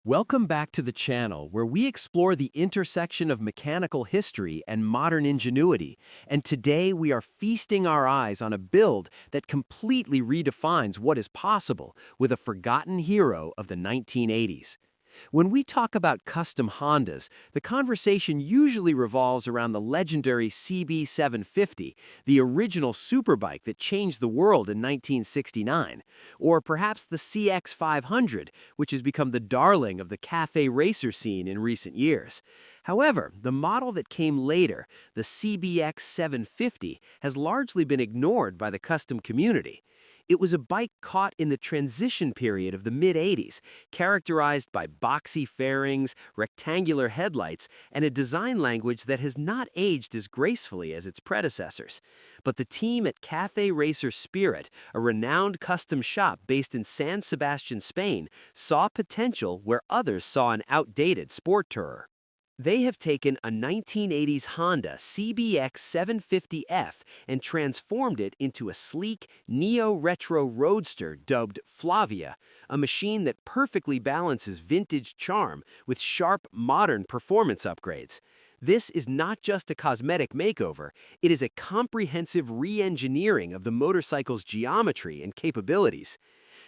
Welcome back to the channel where we explore the intersection of mechanical history and modern ingenuity. And today we are feasting our eyes on a build that completely redefines what is possible with a forgotten hero of the 1980s. When we talk about custom Hondas, the conversation usually revolves around the legendary CB750, the original superbike that changed the world in 1969, or perhaps the CX500, which has become the darling of the Cafe Racer scene in recent years. However, the model that came later, the CBX750, has largely been ignored by the custom community. It was a bike caught in the transition period of the mid-80s, characterized by boxy fairings, rectangular headlights, and a design language that has not aged as gracefully as its predecessors. But the team at Cafe Racer SSpirit, a renowned custom shop based in San Sebastian, Spain, saw potential where others saw an outdated sport tourer. They have taken a 1980s Honda CBX750F and transformed it into a sleek, neo-retro roadster dubbed Flavia, a machine that perfectly balances vintage charm with sharp, modern performance upgrades. This is not just a cosmetic makeover, it is a comprehensive re-engineering of the motorcycle's geometry and capabilities.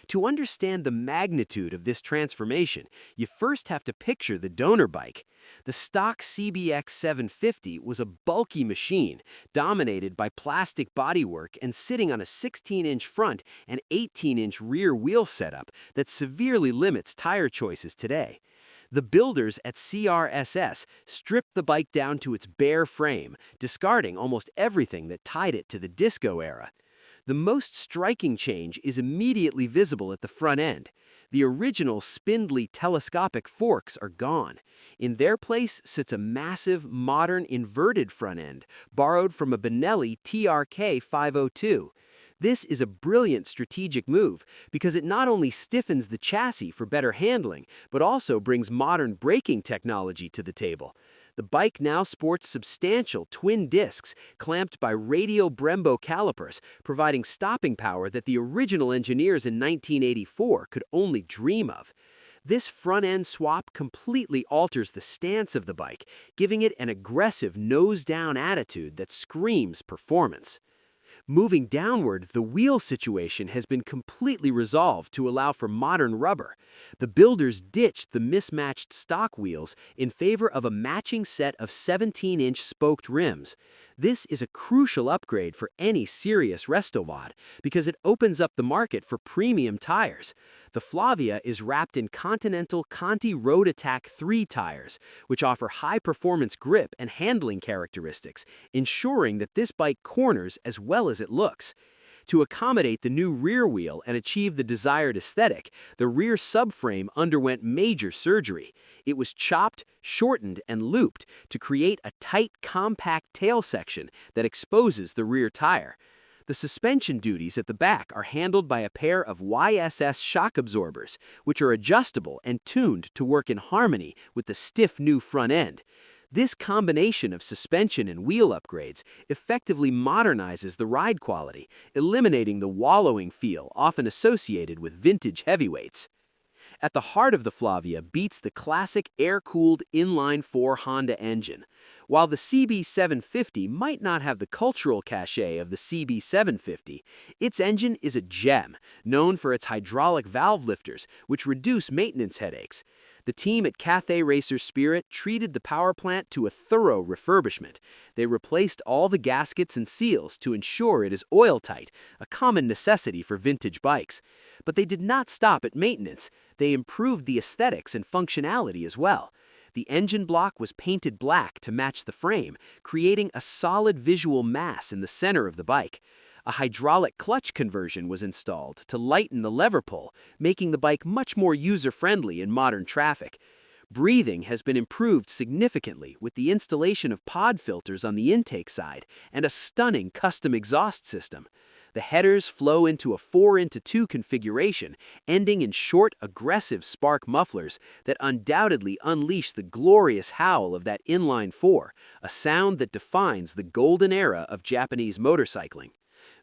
To understand the magnitude of this transformation, you first have to picture the donor bike. The stock CBX750 was a bulky machine, dominated by plastic bodywork and sitting on a 16-inch front and 18-inch rear wheel setup that severely limits tire choices today. The builders at CRSS stripped the bike down to its bare frame, discarding almost everything that tied it to the disco era. The most striking change is immediately visible at the front end. The original spindly telescopic forks are gone. In their place sits a massive, modern inverted front end, borrowed from a Benelli TRK 502. This is a brilliant strategic move because it not only stiffens the chassis for better handling, but also brings modern braking technology to the table. The bike now sports substantial twin discs clamped by radial Brembo calipers, providing stopping power that the original engineers in 1984 could only dream of. This front-end swap completely alters the stance of the bike, giving it an aggressive nose-down attitude that screams performance. Moving downward, the wheel situation has been completely resolved to allow for modern rubber. The builders ditched the mismatched stock wheels in favor of a matching set of 17-inch spoked rims. This is a crucial upgrade for any serious Restomod because it opens up the market for premium tires. The Flavia is wrapped in Continental Conti Road Attack 3 tires, which offer high-performance grip and handling characteristics, ensuring that this bike corners as well as it looks. To accommodate the new rear wheel and achieve the desired aesthetic, the rear subframe underwent major surgery. It was chopped, shortened, and looped to create a tight, compact tail section that exposes the rear tire. The suspension duties at the back are handled by a pair of YSS shock absorbers, which are adjustable and tuned to work in harmony with the stiff new front end. This combination of suspension and wheel upgrades effectively modernizes the ride quality, eliminating the wallowing feel often associated with vintage heavyweights. At the heart of the Flavia beats the classic air-cooled inline-4 Honda engine. While the CB750 might not have the cultural cachet of the CB750, its engine is a gem, known for its hydraulic valve lifters, which reduce maintenance headaches. The team at Cafe Racer SSpirit treated the power plant to a thorough refurbishment. They replaced all the gaskets and seals to ensure it is oil-tight, a common necessity for vintage bikes. But they did not stop at maintenance. They improved the aesthetics and functionality as well. The engine block was painted black to match the frame, creating a solid visual mass in the center of the bike. A hydraulic clutch conversion was installed to lighten the lever pull, making the bike much more user-friendly in modern traffic. Breathing has been improved significantly with the installation of pod filters on the intake side and a stunning custom exhaust system. The headers flow into a 4x2 configuration, ending in short, aggressive spark mufflers that undoubtedly unleash the glorious howl of that inline-4, a sound that defines the golden era of Japanese motorcycling.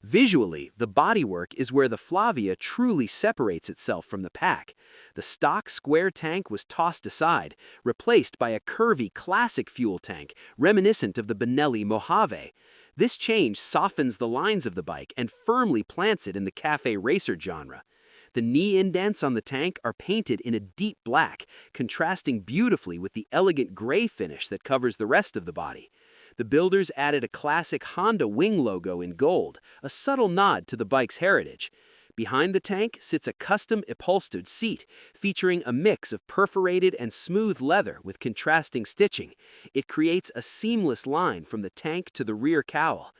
Visually, the bodywork is where the Flavia truly separates itself from the pack. The stock square tank was tossed aside, replaced by a curvy classic fuel tank reminiscent of the Benelli Mojave. This change softens the lines of the bike and firmly plants it in the cafe racer genre. The knee indents on the tank are painted in a deep black, contrasting beautifully with the elegant gray finish that covers the rest of the body. The builders added a classic Honda wing logo in gold, a subtle nod to the bike's heritage. Behind the tank sits a custom upholstered seat, featuring a mix of perforated and smooth leather with contrasting stitching. It creates a seamless line from the tank to the rear cowl.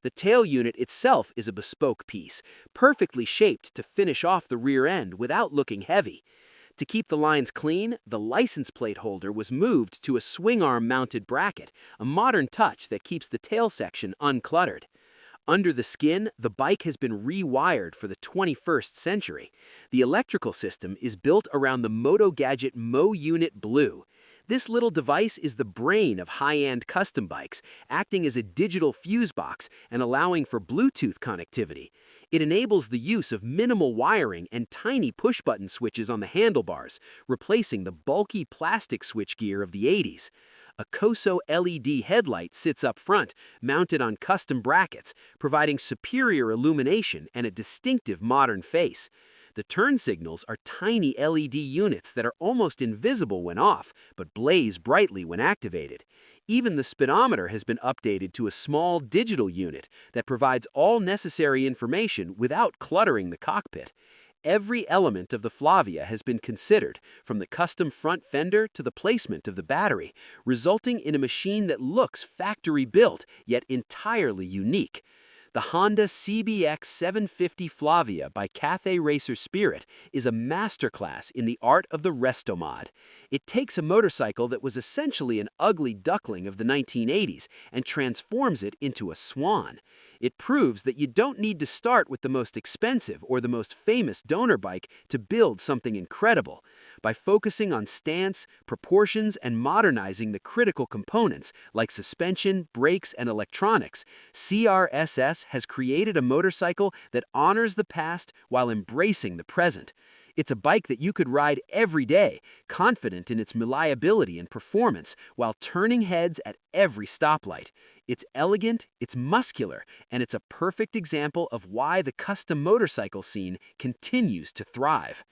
The tail unit itself is a bespoke piece, perfectly shaped to finish off the rear end without looking heavy. To keep the lines clean, the license plate holder was moved to a swing arm mounted bracket, a modern touch that keeps the tail section uncluttered. Under the skin, the bike has been rewired for the 21st century. The electrical system is built around the Moto Gadget m.unit Blue. This little device is the brain of high-end custom bikes, acting as a digital fuse box and allowing for Bluetooth connectivity. It enables the use of minimal wiring and tiny push-button switches on the handlebars, replacing the bulky plastic switchgear of the 80s. A COSO LED headlight sits up front, mounted on custom brackets, providing superior illumination and a distinctive modern face. The turn signals are tiny LED units that are almost invisible when off, but blaze brightly when activated. Even the speedometer has been updated to a small digital unit that provides all necessary information without cluttering the cockpit. Every element of the Flavia has been considered, from the custom front fender to the placement of the battery, resulting in a machine that looks factory-built, yet entirely unique. The Honda CBX750 Flavia by Cafe Racer SSpirit is a masterclass in the art of the Restomod. It takes a motorcycle that was essentially an ugly duckling of the 1980s and transforms it into a swan. It proves that you don't need to start with the most expensive or the most famous donor bike to build something incredible. By focusing on stance, proportions, and modernizing the critical components like suspension, brakes, and electronics, CRSS has created a motorcycle that honors the past while embracing the present. It's a bike that you could ride every day, confident in its reliability and performance, while turning heads at every stoplight. It's elegant, it's muscular, and it's a perfect example of why the custom motorcycle scene continues to thrive.